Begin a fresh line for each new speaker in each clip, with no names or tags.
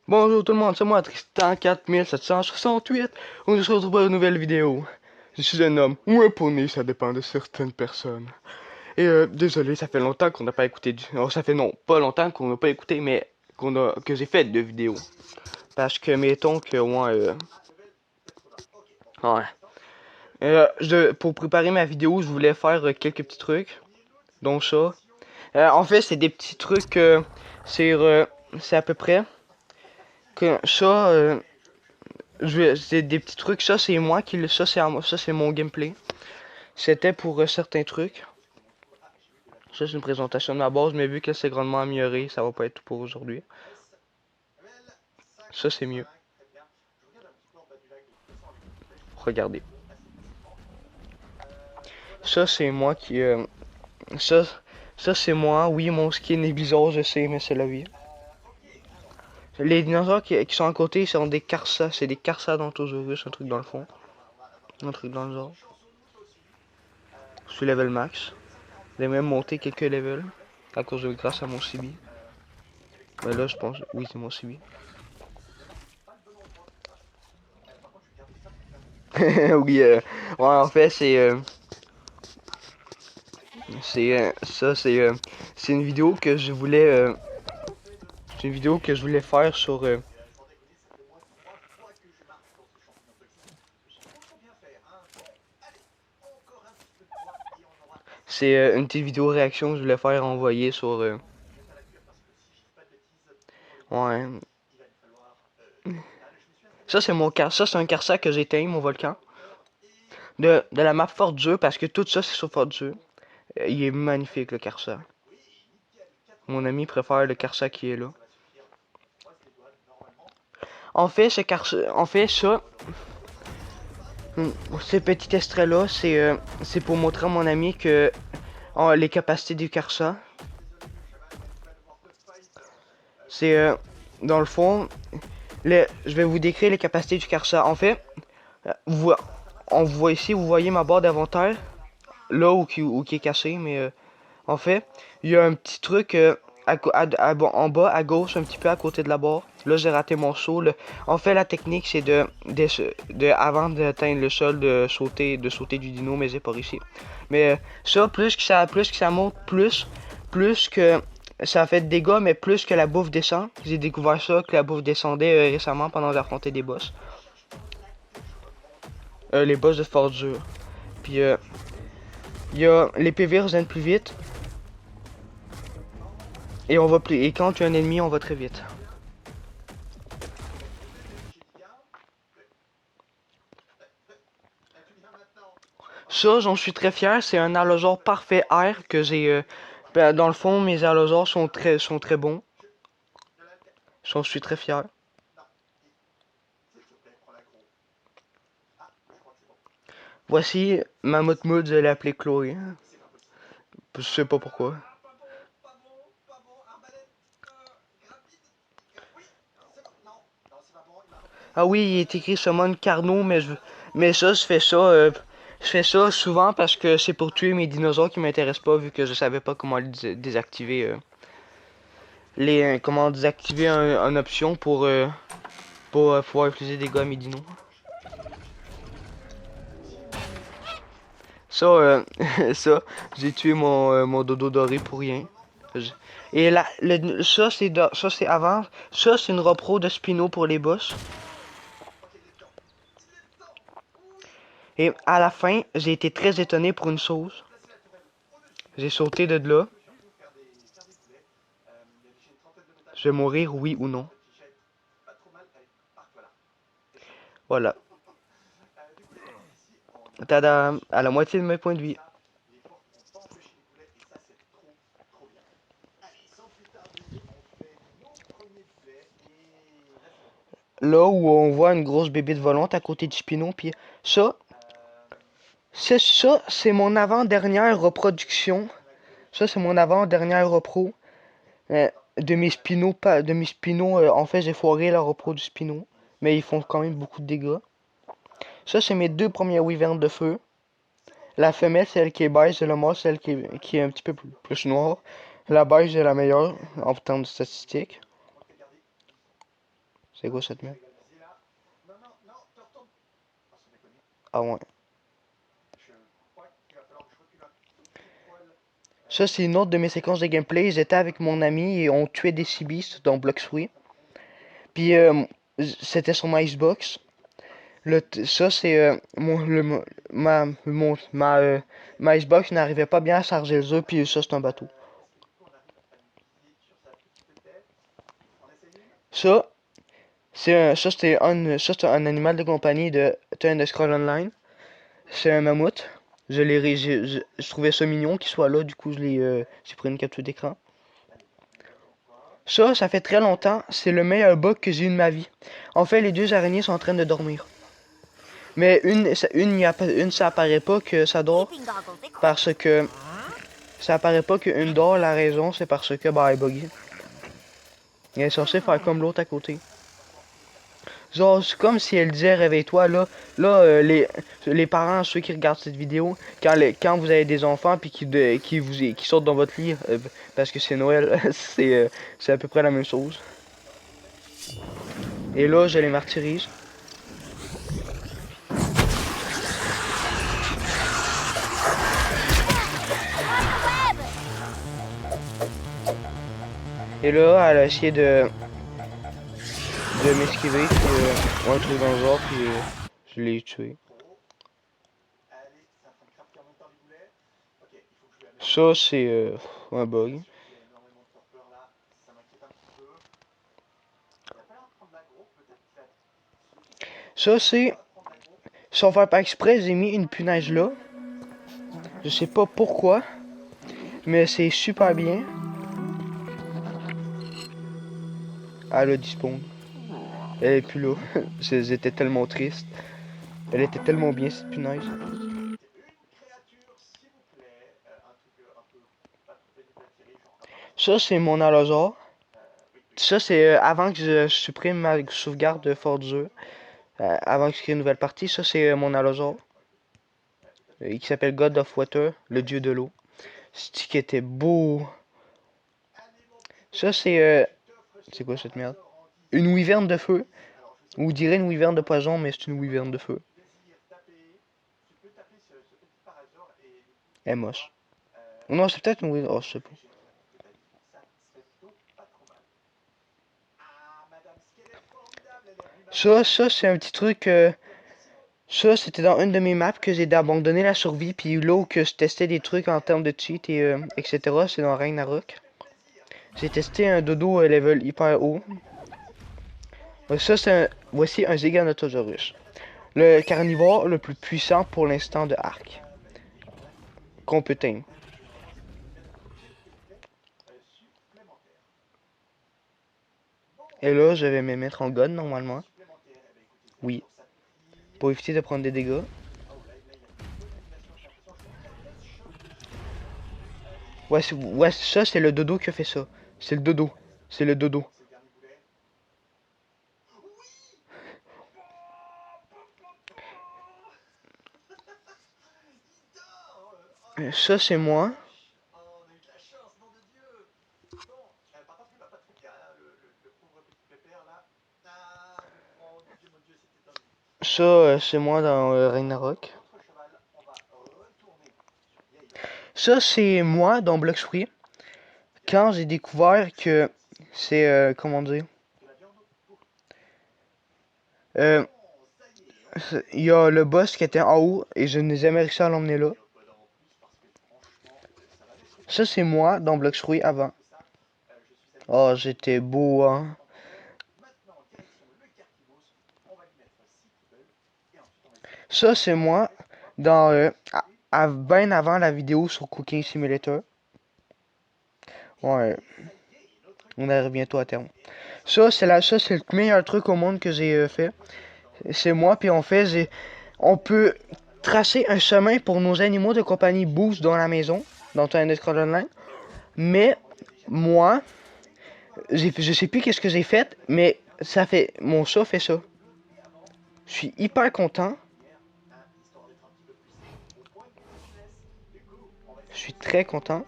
Bonjour tout le monde, c'est moi Tristan 4768. On se retrouve pour une nouvelle vidéo. Je suis un homme ou un poney, ça dépend de certaines personnes. Et désolé, ça fait longtemps qu'on n'a pas écouté oh, ça fait non, pas longtemps qu'on n'a pas écouté, mais que j'ai fait de vidéos. Parce que mettons que ouais. Pour préparer ma vidéo, je voulais faire quelques petits trucs. Donc ça. En fait, c'est des petits trucs. C'est c'est à peu près que ça. C'est des petits trucs, ça c'est moi qui le. Ça c'est mon gameplay. C'était pour certains trucs. Ça c'est une présentation de ma base, mais vu que c'est grandement amélioré, ça va pas être tout pour aujourd'hui. Ça c'est mieux. Regardez. Ça c'est moi qui. Ça, ça c'est moi. Oui, mon skin est bizarre, je sais, mais c'est la vie. Les dinosaures qui sont à côté sont des Carsa. C'est des Carsa d'Antosaurus, un truc dans le fond. Un truc dans le genre. Je suis level max. J'ai même monté quelques levels. À cause de grâce à mon CB. Mais là, je pense. Oui, c'est mon CB. Oui, ouais, en fait, c'est une vidéo que je voulais, c'est une vidéo que je voulais faire sur, c'est une petite vidéo réaction que je voulais faire envoyer sur, ouais. Ça, ça, c'est un Carsa que j'ai éteint, mon volcan. De la map Fort Dieu, parce que tout ça, c'est sur Fort Dieu. Il est magnifique, le Carsa. Mon ami préfère le Carsa qui est là. En fait, ça, ce petit extrait-là, c'est pour montrer à mon ami que les capacités du Carsa. C'est, dans le fond, je vais vous décrire les capacités du Carsa. En fait, on voit ici, vous voyez ma barre d'inventaire, là où qui est caché, mais en fait, il y a un petit truc en bas à gauche, un petit peu à côté de la barre. Là, j'ai raté mon saut. En fait, la technique, c'est avant d'atteindre le sol, de sauter du dino, mais j'ai pas réussi. Mais ça, plus que ça monte, plus que ça fait de dégâts, mais plus que la bouffe descend. J'ai découvert ça, que la bouffe descendait récemment pendant d'affronter des boss. Les boss de Fort dur. Puis, les PV reviennent plus vite. Et quand tu as un ennemi, on va très vite. Ça, j'en suis très fier. C'est un allosaure parfait air que j'ai. Dans le fond, mes allosaures sont très bons. J'en suis très fier. Voici ma motte je l'ai appelée Chloé. Je sais pas pourquoi. Ah oui, il est écrit Summon Carnot, mais ça, je fais ça souvent parce que c'est pour tuer mes dinosaures qui m'intéressent pas, vu que je savais pas comment désactiver comment désactiver une option pour pouvoir utiliser des gars à mes dinos. Ça, ça, j'ai tué mon dodo doré pour rien. Et là, ça c'est avant. Ça c'est une repro de Spino pour les boss. Et à la fin, j'ai été très étonné pour une chose. J'ai sauté de là. Je vais mourir, oui ou non. Voilà. Tada, à la moitié de mes points de vie. Là où on voit une grosse bébête volante à côté du Spino, puis ça, c'est mon avant-dernière reproduction. Ça, c'est mon avant-dernière repro de mes Spinos. De mes Spinos, en fait, j'ai foiré la repro du Spino, mais ils font quand même beaucoup de dégâts. Ça, c'est mes deux premières wyverns de feu. La femelle, celle qui est beige, et le mâle, celle qui est un petit peu plus noire. La beige est la meilleure en termes de statistiques. C'est quoi cette merde? Ah ouais. Ça, c'est une autre de mes séquences de gameplay. J'étais avec mon ami et on tuait des cibistes dans Bloxway. Puis, c'était sur ma Xbox. Ça, c'est ma Xbox n'arrivait pas bien à charger le jeu, puis ça, c'est un bateau. Ça, c'est un animal de compagnie de Turn the Scroll Online. C'est un mammouth. Je trouvais ça mignon qu'il soit là, du coup, j'ai pris une capture d'écran. Ça fait très longtemps. C'est le meilleur bug que j'ai eu de ma vie. En fait, les deux araignées sont en train de dormir. Mais une ça apparaît pas que ça dort parce que ça apparaît pas qu'une dort. La raison, c'est parce que bah elle est buggée. Elle est censée faire comme l'autre à côté. Genre, c'est comme si elle disait réveille-toi là. Là, les parents, ceux qui regardent cette vidéo, quand vous avez des enfants puis qui sortent dans votre lit parce que c'est Noël, c'est à peu près la même chose. Et là, je les martyrise. Et là, elle a essayé de m'esquiver, puis un truc dans le genre, puis je l'ai tué. Ça, c'est un bug. Ça, c'est... Sans faire par exprès, j'ai mis une punaise là. Je sais pas pourquoi, mais c'est super bien. Elle a disparu. Elle est plus là. J'étais tellement triste. Elle était tellement bien, cette punaise. Ça, c'est mon allosaure. Ça, c'est avant que je supprime ma sauvegarde de Fort Dur. Avant que je crée une nouvelle partie, ça, c'est mon allosaure. Qui s'appelle God of Water, le dieu de l'eau. C'est qui était beau. Ça, c'est quoi cette merde? Une wyverne de feu. Ou dirait une wyverne de poison, mais c'est une wyverne de feu. Elle est moche. Non, c'est peut-être une wyverne. Oh, je sais pas. Ça, c'est un petit truc. Ça, c'était dans une de mes maps que j'ai abandonné la survie. Puis là où que je testais des trucs en termes de cheat et etc. C'est dans Ragnarok. J'ai testé un dodo level hyper haut. Ça, voici un Giganotosaurus. Le carnivore le plus puissant pour l'instant de Ark. Qu'on peut teindre. Et là, je vais me mettre en god normalement. Oui. Pour éviter de prendre des dégâts. Ouais, ça, c'est le dodo qui a fait ça. C'est le dodo. C'est le dodo. Ça, c'est moi. Ça, c'est moi dans Ragnarok. Ça, c'est moi dans Bloxfree. Quand j'ai découvert que c'est, comment dire, il y a le boss qui était en haut et je n'ai jamais réussi à l'emmener là. Ça, c'est moi dans Bloxfree avant. Oh, j'étais beau, hein. Ça, c'est moi dans, bien avant la vidéo sur Cooking Simulator. Ouais, on arrive bientôt à terme. Ça, c'est le meilleur truc au monde que j'ai fait. C'est moi, puis on peut tracer un chemin pour nos animaux de compagnie Boost dans la maison, dans un Scroll Online. Mais moi, je sais plus qu'est-ce que j'ai fait, mais mon chat fait ça. Je suis hyper content. Je suis très content.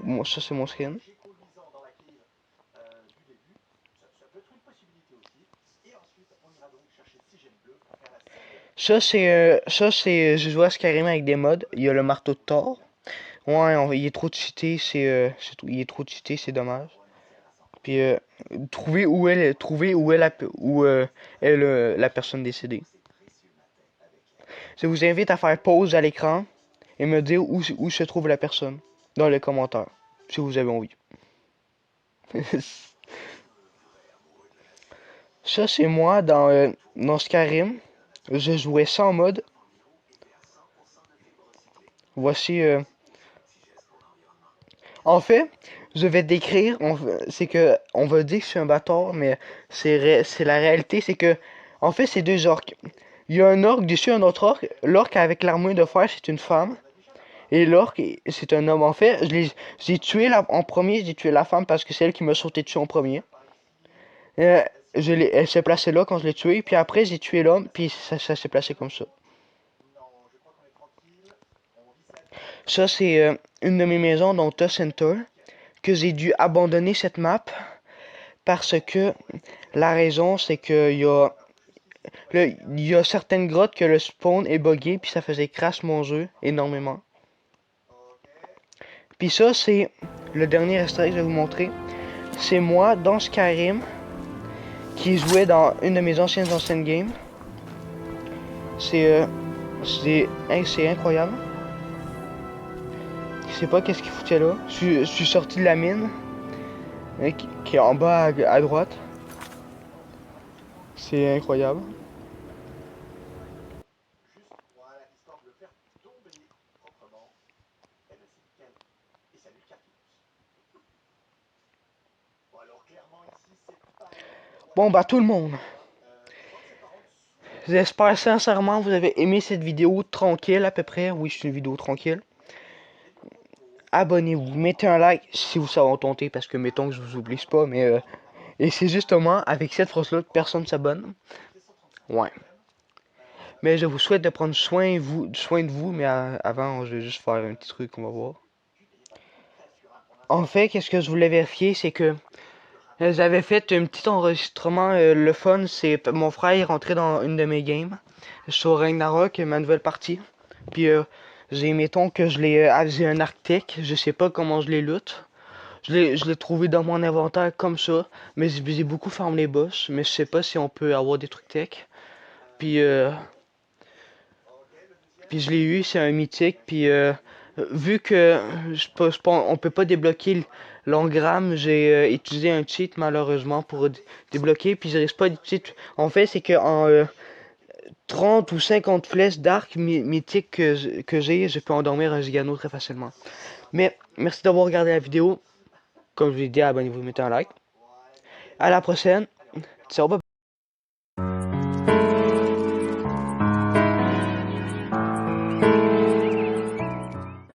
Moi, ça c'est mon skin. J'ai joué à Skyrim avec des mods. Il y a le marteau de Thor. Ouais, il est trop cheaté, il est trop cheaté, c'est dommage. Puis trouver où est la personne décédée. Je vous invite à faire pause à l'écran et me dire où se trouve la personne dans les commentaires, si vous avez envie. Ça, c'est moi dans Skyrim. Je jouais ça en mode. Voici. En fait, je vais décrire. C'est que on va dire que je suis un bâtard, mais c'est la réalité. C'est que, en fait, c'est deux orques. Il y a un orc dessus, un autre orc. L'orc avec l'armure de fer, c'est une femme. Et l'orc, c'est un homme. En fait, j'ai tué en premier, j'ai tué la femme parce que c'est elle qui m'a sauté dessus en premier. Euh, elle s'est placée là quand je l'ai tué, puis après j'ai tué l'homme, puis ça s'est placé comme ça. Ça, c'est une de mes maisons dans Data Center, que j'ai dû abandonner cette map parce que la raison, c'est que il y a certaines grottes que le spawn est buggé, puis ça faisait crash mon jeu énormément. Puis ça, c'est le dernier extrait que je vais vous montrer. C'est moi dans Skyrim qui jouait dans une de mes anciennes games. C'est incroyable. Je sais pas qu'est-ce qu'il foutait là. Je suis sorti de la mine qui est en bas à droite. C'est incroyable. Bon bah tout le monde. J'espère sincèrement que vous avez aimé cette vidéo tranquille à peu près. Oui, c'est une vidéo tranquille. Abonnez-vous, mettez un like si vous savez tenter parce que mettons que je vous oublie pas, mais et c'est justement avec cette phrase-là que personne s'abonne. Ouais. Mais je vous souhaite de prendre soin de vous, mais avant, je vais juste faire un petit truc, on va voir. En fait, qu'est-ce que je voulais vérifier, c'est que j'avais fait un petit enregistrement, le fun, c'est mon frère est rentré dans une de mes games sur Ragnarok, ma nouvelle partie. Puis mettons que j'ai un Arctech, je sais pas comment je les loot. Je l'ai trouvé dans mon inventaire comme ça, mais j'ai beaucoup farmé les boss, mais je sais pas si on peut avoir des trucs tech. Puis je l'ai eu, c'est un mythique, puis vu que on peut pas débloquer l'engramme, j'ai utilisé un cheat malheureusement pour débloquer, puis je risque pas de cheat. En fait, c'est que en 30 ou 50 flèches d'arc mythique que j'ai, je peux endormir un gigano très facilement. Mais merci d'avoir regardé la vidéo. Comme je vous l'ai dit, abonnez-vous, mettez un like. À la prochaine. Ciao, bye.